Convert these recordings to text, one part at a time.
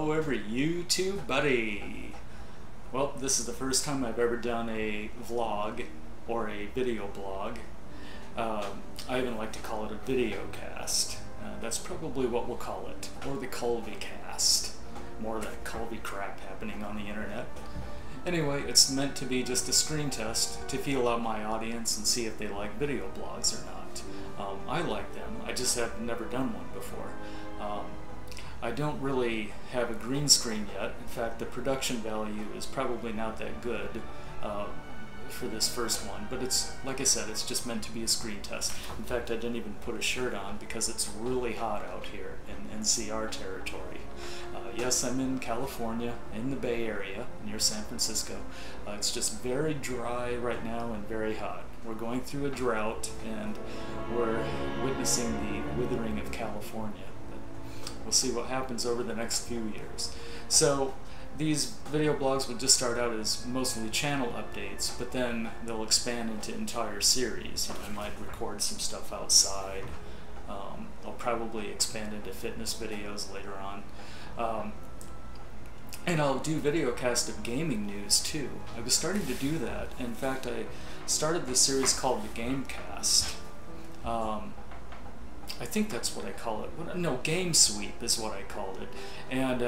Hello every YouTube buddy! Well, this is the first time I've ever done a vlog or a video blog. I even like to call it a videocast. That's probably what we'll call it. Or the Culveycast. More of that Culvey crap happening on the internet. Anyway, it's meant to be just a screen test to feel out my audience and see if they like video blogs or not. I like them, I just have never done one before. I don't really have a green screen yet. In fact, the production value is probably not that good for this first one, but it's, like I said, it's just meant to be a screen test. In fact, I didn't even put a shirt on because it's really hot out here in NCR territory. Yes, I'm in California, in the Bay Area, near San Francisco. It's just very dry right now and very hot. We're going through a drought and we're witnessing the withering of California. We'll see what happens over the next few years. So these video blogs would just start out as mostly channel updates, but then they'll expand into entire series. I might record some stuff outside. I'll probably expand into fitness videos later on. And I'll do videocast of gaming news too. I was starting to do that. In fact, I started this series called the Gamecast. I think that's what I call it. No, Game Sweep is what I called it. And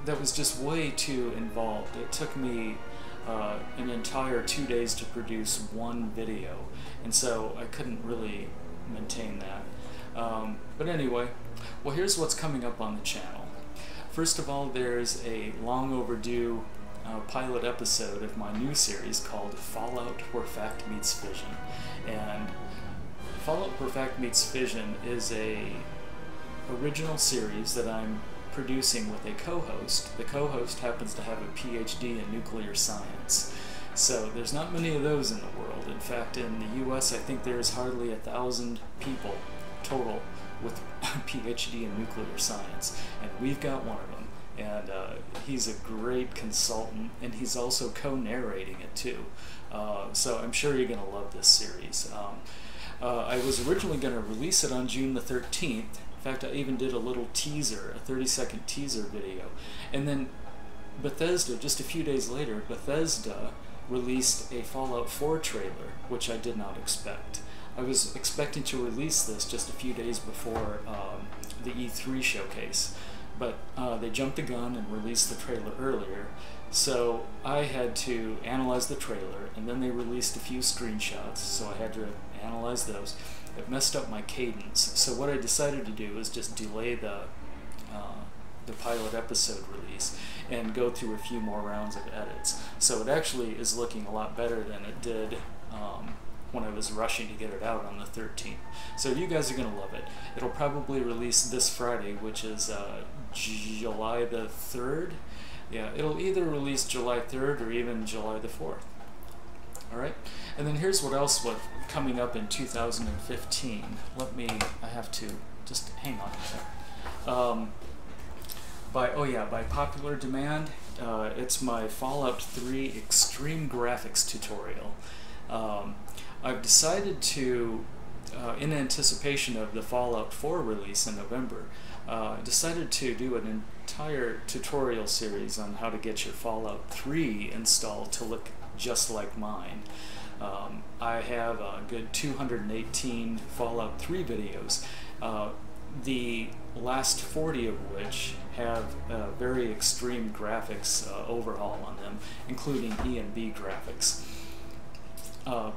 that was just way too involved. It took me an entire 2 days to produce one video, and so I couldn't really maintain that. But anyway, well, here's what's coming up on the channel. First of all, there's a long overdue pilot episode of my new series called Fallout Where Fact Meets Fission. And Fallout Where Fact Meets Fission is a original series that I'm producing with a co-host. The co-host happens to have a PhD in nuclear science. So there's not many of those in the world. In fact, in the US, I think there's hardly 1,000 people total with a PhD in nuclear science, and we've got one of them. And he's a great consultant, and he's also co-narrating it too. So I'm sure you're going to love this series. I was originally going to release it on June the 13th. In fact, I even did a little teaser, a 30-second teaser video. And then Bethesda, just a few days later, Bethesda released a Fallout 4 trailer, which I did not expect. I was expecting to release this just a few days before the E3 showcase, but they jumped the gun and released the trailer earlier. So I had to analyze the trailer, and then they released a few screenshots, so I had to analyze those. It messed up my cadence, so what I decided to do is just delay the pilot episode release and go through a few more rounds of edits. So it actually is looking a lot better than it did when I was rushing to get it out on the 13th. So you guys are going to love it. It'll probably release this Friday, which is July the 3rd. Yeah, it'll either release July 3rd or even July the 4th. Alright, and then here's what else was coming up in 2015. I have to just hang on a sec. By popular demand, it's my Fallout 3 Extreme Graphics tutorial. I've decided to, in anticipation of the Fallout 4 release in November, decided to do an entire tutorial series on how to get your Fallout 3 installed to look just like mine. I have a good 218 Fallout 3 videos, the last 40 of which have very extreme graphics overhaul on them, including E&B graphics.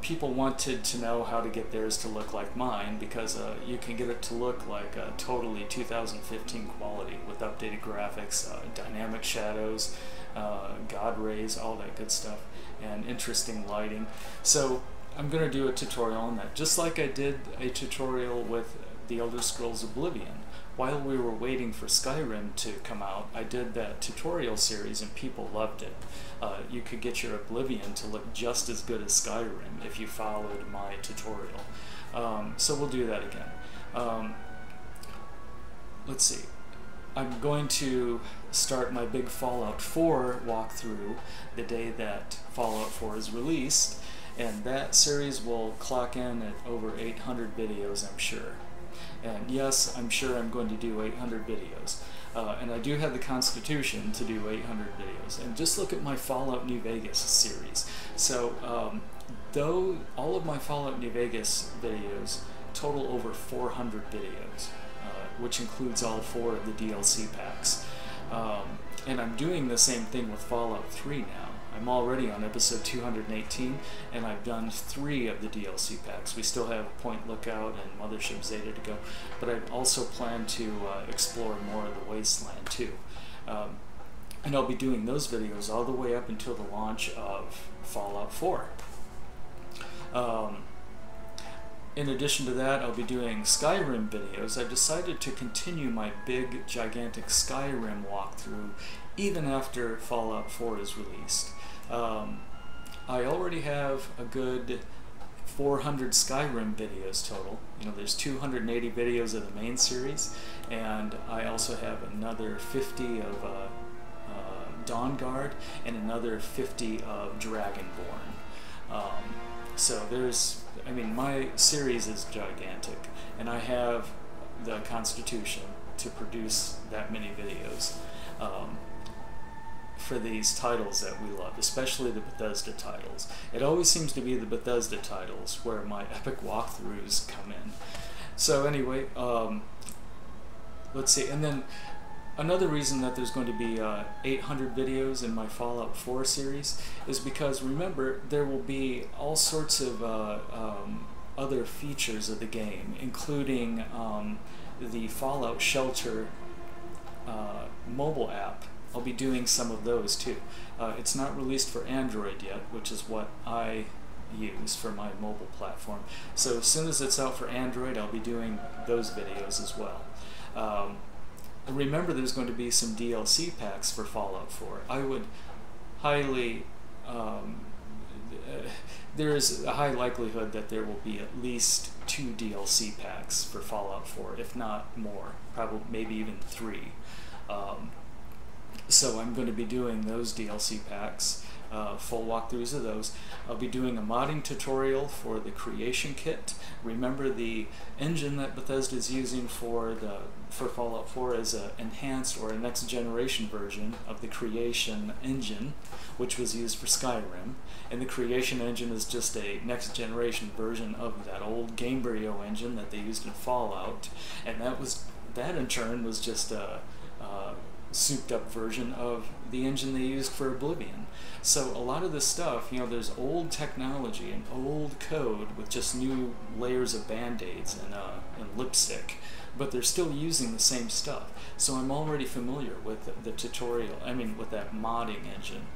People wanted to know how to get theirs to look like mine, because you can get it to look like a totally 2015 quality with updated graphics, dynamic shadows, God rays, all that good stuff, and interesting lighting. So I'm going to do a tutorial on that, just like I did a tutorial with The Elder Scrolls Oblivion. While we were waiting for Skyrim to come out, I did that tutorial series and people loved it. You could get your Oblivion to look just as good as Skyrim if you followed my tutorial. So we'll do that again. Let's see. I'm going to start my big Fallout 4 walkthrough the day that Fallout 4 is released, and that series will clock in at over 800 videos, I'm sure. And yes, I'm sure I'm going to do 800 videos. And I do have the constitution to do 800 videos. And just look at my Fallout New Vegas series. So though all of my Fallout New Vegas videos total over 400 videos, which includes all 4 of the DLC packs. And I'm doing the same thing with Fallout 3 now. I'm already on episode 218, and I've done 3 of the DLC packs. We still have Point Lookout and Mothership Zeta to go, but I also plan to explore more of the Wasteland too. And I'll be doing those videos all the way up until the launch of Fallout 4. In addition to that, I'll be doing Skyrim videos. I've decided to continue my big, gigantic Skyrim walkthrough even after Fallout 4 is released. I already have a good 400 Skyrim videos total. You know, there's 280 videos of the main series, and I also have another 50 of Dawnguard and another 50 of Dragonborn. So there's, I mean, my series is gigantic, and I have the constitution to produce that many videos for these titles that we love, especially the Bethesda titles. It always seems to be the Bethesda titles where my epic walkthroughs come in. So anyway, let's see, and then another reason that there's going to be 800 videos in my Fallout 4 series is because, remember, there will be all sorts of other features of the game, including the Fallout Shelter mobile app. I'll be doing some of those too. It's not released for Android yet, which is what I use for my mobile platform. So as soon as it's out for Android, I'll be doing those videos as well. Remember, there's going to be some DLC packs for Fallout 4. I would highly... there is a high likelihood that there will be at least 2 DLC packs for Fallout 4, if not more. Probably, maybe even 3. So I'm going to be doing those DLC packs, full walkthroughs of those. I'll be doing a modding tutorial for the Creation Kit. Remember, the engine that Bethesda is using for Fallout 4 is an enhanced or a next generation version of the Creation engine, which was used for Skyrim. And the Creation engine is just a next generation version of that old Gamebryo engine that they used in Fallout. And that in turn was just a souped up version of the engine they used for Oblivion. So a lot of this stuff, you know, there's old technology and old code with just new layers of band-aids and lipstick, but they're still using the same stuff. So I'm already familiar with the tutorial, with that modding engine.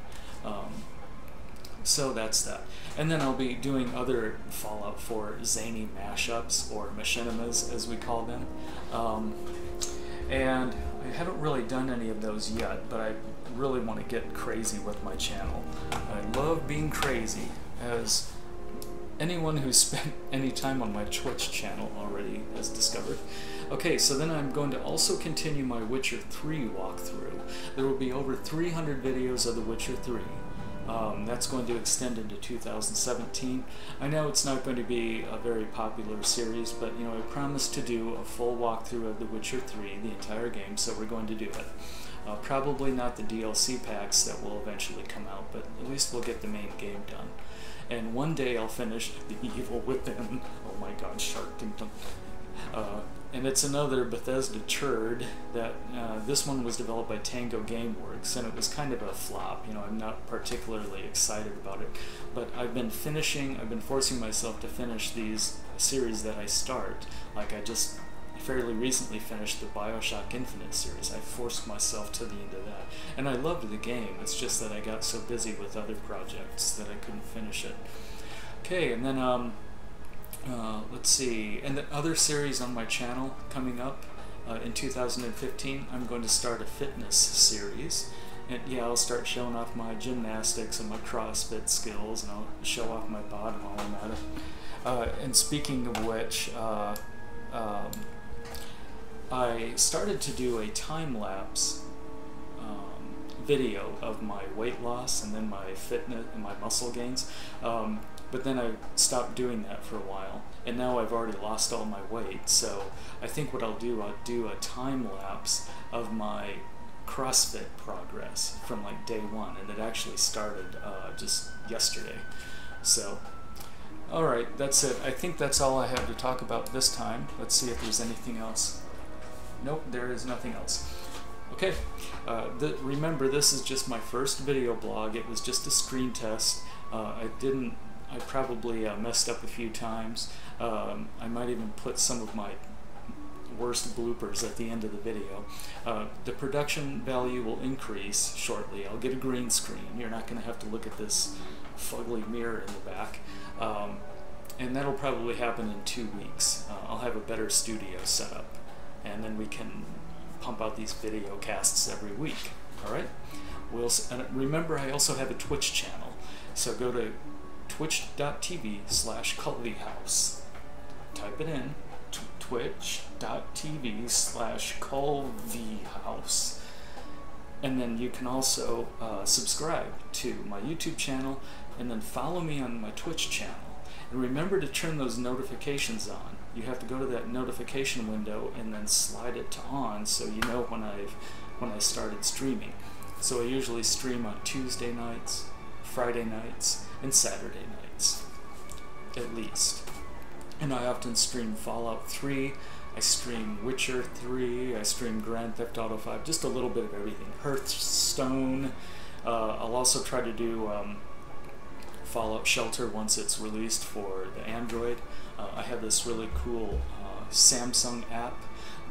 So that's that. And then I'll be doing other Fallout 4 zany mashups, or machinimas as we call them. And I haven't really done any of those yet, but I really want to get crazy with my channel. I love being crazy, as anyone who's spent any time on my Twitch channel already has discovered. Okay, so then I'm going to also continue my Witcher 3 walkthrough. There will be over 300 videos of The Witcher 3. That's going to extend into 2017. I know it's not going to be a very popular series, but you know, I promised to do a full walkthrough of The Witcher 3, the entire game, so we're going to do it. Probably not the DLC packs that will eventually come out, but at least we'll get the main game done. And one day I'll finish The Evil Within. Oh my god, Shark Kingdom. And it's another Bethesda turd that this one was developed by Tango Gameworks, and it was kind of a flop. You know, I'm not particularly excited about it, but I've been forcing myself to finish these series that I start. Like, I just fairly recently finished the BioShock Infinite series. I forced myself to the end of that, and I loved the game. It's just that I got so busy with other projects that I couldn't finish it. Okay, and then let's see, and the other series on my channel coming up in 2015, I'm going to start a fitness series. And yeah, I'll start showing off my gymnastics and my CrossFit skills, and I'll show off my bottom while I'm at it. And speaking of which, I started to do a time-lapse video of my weight loss and then my fitness and my muscle gains. but then I stopped doing that for a while, and now I've already lost all my weight. So I think what I'll do a time lapse of my CrossFit progress from like day one, and it actually started just yesterday. So, alright, that's it. I think that's all I have to talk about this time. Let's see if there's anything else. Nope, there is nothing else. Okay, remember, this is just my first video blog. It was just a screen test. I probably messed up a few times. I might even put some of my worst bloopers at the end of the video. The production value will increase shortly. I'll get a green screen. You're not going to have to look at this fugly mirror in the back. And that'll probably happen in 2 weeks. I'll have a better studio set up, and then we can pump out these video casts every week. Alright? Remember, I also have a Twitch channel. So go to twitch.tv/Culveyhouse. Type it in. twitch.tv/Culveyhouse. And then you can also subscribe to my YouTube channel, and then follow me on my Twitch channel. And remember to turn those notifications on. You have to go to that notification window and then slide it to on, so you know when I started streaming. So I usually stream on Tuesday nights, Friday nights, and Saturday nights, at least. And I often stream Fallout 3, I stream Witcher 3, I stream Grand Theft Auto 5, just a little bit of everything. Hearthstone. I'll also try to do Fallout Shelter once it's released for the Android. I have this really cool Samsung app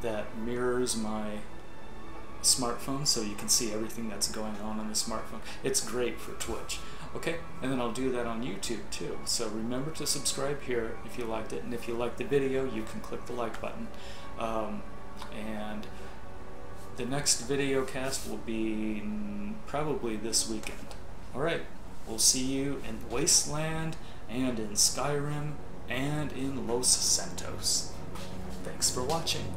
that mirrors my smartphone, so you can see everything that's going on the smartphone. It's great for Twitch. Okay, and then I'll do that on YouTube too. So remember to subscribe here if you liked it, and if you liked the video, you can click the like button. And the next video cast will be probably this weekend. Alright, we'll see you in Wasteland, and in Skyrim, and in Los Santos. Thanks for watching.